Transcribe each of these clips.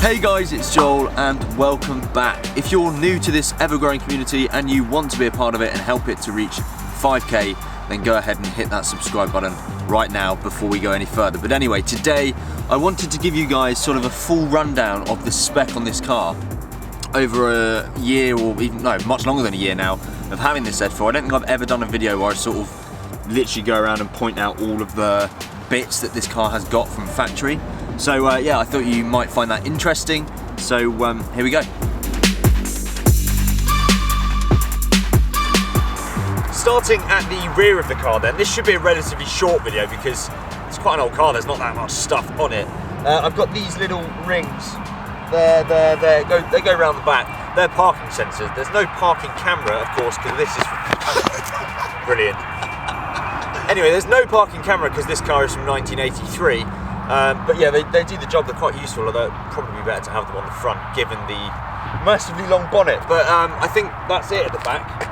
Hey guys, it's Joel and welcome back. If you're new to this ever-growing community and you want to be a part of it and help it to reach 5k, then go ahead and hit that subscribe button right now before we go any further. But anyway, today I wanted to give you guys sort of a full rundown of the spec on this car over a year, or even, no, much longer than a year now, of having this Z4. I don't think I've ever done a video where I sort of literally go around and point out all of the bits that this car has got from factory. So yeah, I thought you might find that interesting. So here we go. Starting at the rear of the car then, this should be a relatively short video because it's quite an old car, there's not that much stuff on it. I've got these little rings, they go around the back. They're parking sensors. There's no parking camera, of course, because this is brilliant. Anyway, there's no parking camera because this car is from 1983. But yeah, they do the job. They're quite useful, although it'd probably be better to have them on the front given the massively long bonnet. But I think that's it at the back.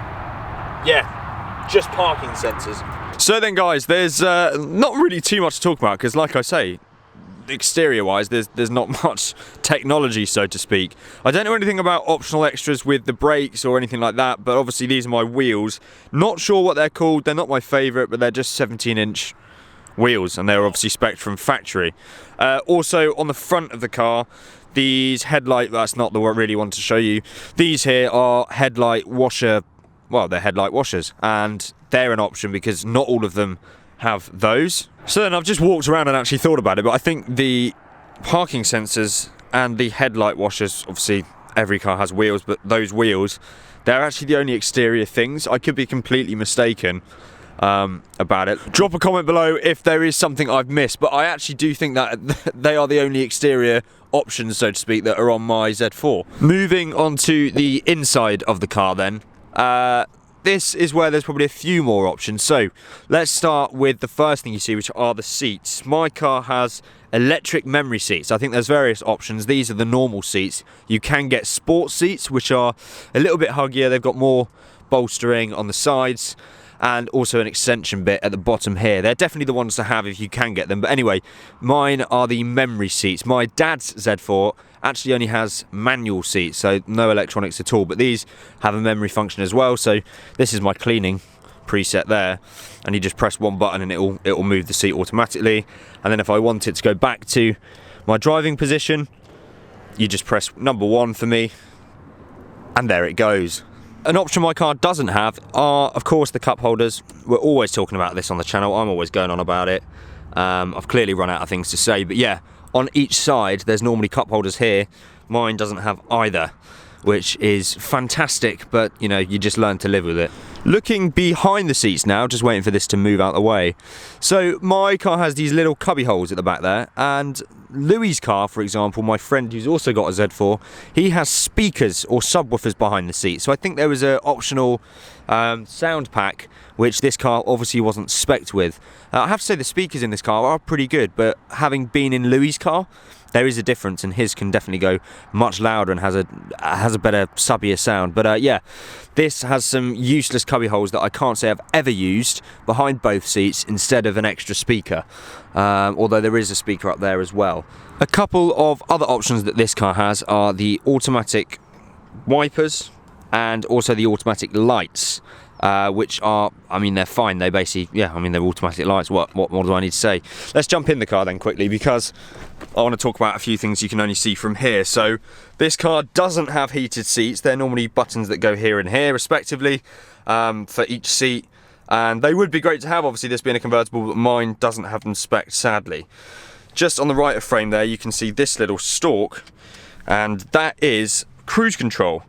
Yeah, just parking sensors. So then guys, there's not really too much to talk about because like I say, exterior wise there's not much technology, so to speak. I don't know anything about optional extras with the brakes or anything like that, but obviously these are my wheels. Not sure what they're called, they're not my favourite, but they're just 17-inch wheels and they're obviously spec'd from factory. Also on the front of the car, these headlight, that's not the one I really want to show you. These here are headlight washer, well, they're headlight washers, and they're an option because not all of them have those. So then I've just walked around and actually thought about it, but I think the parking sensors and the headlight washers, obviously every car has wheels, but those wheels, they're actually the only exterior things. I could be completely mistaken about it. Drop a comment below if there is something I've missed, but I actually do think that they are the only exterior options, so to speak, that are on my Z4. Moving on to the inside of the car then, this is where there's probably a few more options. So let's start with the first thing you see, which are the seats. My car has electric memory seats. I think there's various options. These are the normal seats. You can get sports seats, which are a little bit huggier. They've got more bolstering on the sides and also an extension bit at the bottom here. They're definitely the ones to have if you can get them. But anyway, mine are the memory seats. My dad's Z4 actually only has manual seats, so no electronics at all, but these have a memory function as well. So this is my cleaning preset there, and you just press one button and it'll move the seat automatically. And then if I want it to go back to my driving position, you just press number 1 for me, and there it goes. An option my car doesn't have are, of course, the cup holders. We're always talking about this on the channel. I'm always going on about it. I've clearly run out of things to say, but yeah, on each side there's normally cup holders here. Mine doesn't have either, which is fantastic, but you know, you just learn to live with it. Looking behind the seats now, just waiting for this to move out of the way. So my car has these little cubby holes at the back there, and Louis's car, for example, my friend who's also got a Z4, he has speakers or subwoofers behind the seat. So I think there was an optional sound pack, which this car obviously wasn't spec'd with. I have to say the speakers in this car are pretty good, but having been in Louis's car, there is a difference, and his can definitely go much louder and has a better subbier sound. But yeah, this has some useless cubby holes that I can't say I've ever used behind both seats instead of an extra speaker, although there is a speaker up there as well. A couple of other options that this car has are the automatic wipers and also the automatic lights, which are, I mean, they're fine. They basically, yeah, I mean, they're automatic lights. What do I need to say? Let's jump in the car then quickly, because I want to talk about a few things you can only see from here. So this car doesn't have heated seats. They're normally buttons that go here and here respectively, for each seat, and they would be great to have, obviously this being a convertible, but mine doesn't have them spec'd, sadly. Just on the right of frame there, you can see this little stalk, and that is cruise control.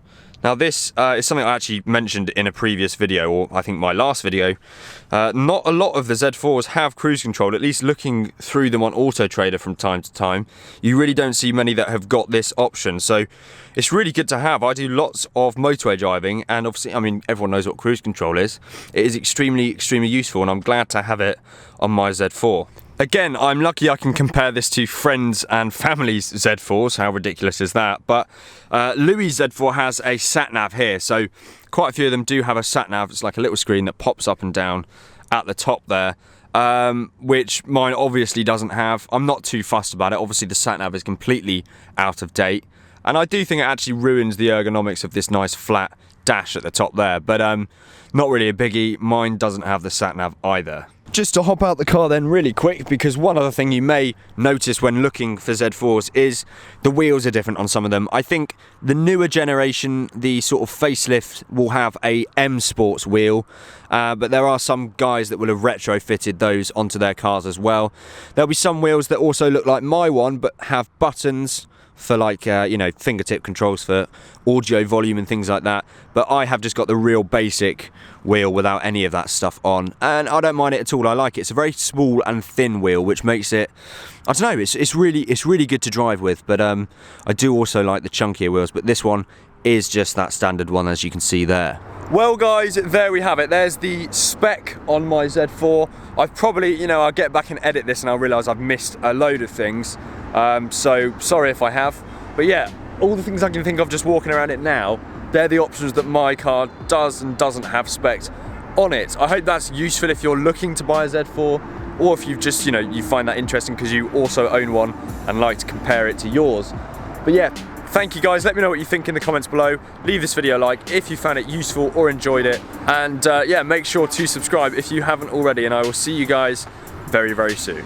Now this is something I actually mentioned in a previous video, or I think my last video. Not a lot of the Z4s have cruise control, at least looking through them on Auto Trader from time to time. You really don't see many that have got this option, so it's really good to have. I do lots of motorway driving, and obviously, I mean, everyone knows what cruise control is. It is extremely, extremely useful, and I'm glad to have it on my Z4. Again, I'm lucky I can compare this to friends and family's Z4s, how ridiculous is that? But Louis' Z4 has a sat-nav here, so quite a few of them do have a sat-nav. It's like a little screen that pops up and down at the top there. which mine obviously doesn't have. I'm not too fussed about it. Obviously the sat-nav is completely out of date, and I do think it actually ruins the ergonomics of this nice flat dash at the top there, but not really a biggie. Mine doesn't have the sat-nav either. Just to hop out the car then really quick, because one other thing you may notice when looking for Z4s is the wheels are different on some of them. I think the newer generation, the sort of facelift, will have a M Sports wheel, but there are some guys that will have retrofitted those onto their cars as well. There'll be some wheels that also look like my one but have buttons for like, you know, fingertip controls for audio volume and things like that. But I have just got the real basic wheel without any of that stuff on. And I don't mind it at all, I like it. It's a very small and thin wheel, which makes it, I don't know, it's really good to drive with. But I do also like the chunkier wheels, but this one is just that standard one, as you can see there. Well guys, there we have it. There's the spec on my Z4. I've probably, you know, I'll get back and edit this and I'll realise I've missed a load of things. So sorry if I have. But yeah, all the things I can think of just walking around it now, they're the options that my car does and doesn't have specs on it. I hope that's useful if you're looking to buy a Z4, or if you've just, you know, you find that interesting because you also own one and like to compare it to yours. But yeah, thank you guys. Let me know what you think in the comments below. Leave this video a like if you found it useful or enjoyed it. And yeah, make sure to subscribe if you haven't already, and I will see you guys very, very soon.